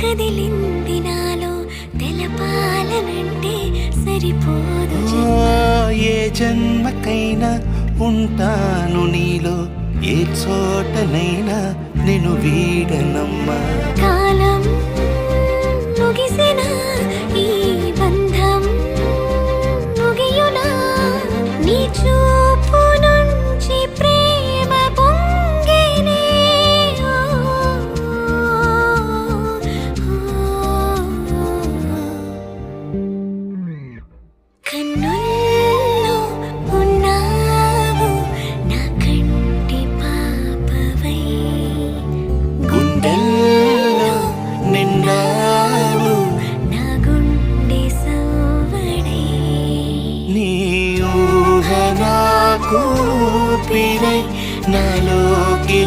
కదిలింది నాలో తెలపాలనంటే సరిపోదు ఏ జన్మకైనా ఉంటాను నీలో, ఏ చోటనైనా నేను వీడనమ్మా. కాలం ముగిసిన ఈ బంధం ముగియునా, నీ చూపు నుంచి ప్రేమ పొంగేనే. కన్నుల్లో ఉన్నావు నా కంటి పాపవై, గుండెల్లో నిండావు నా గుండె సవ్వడై. నీ ఊహ నాకు పిరై నాలోకి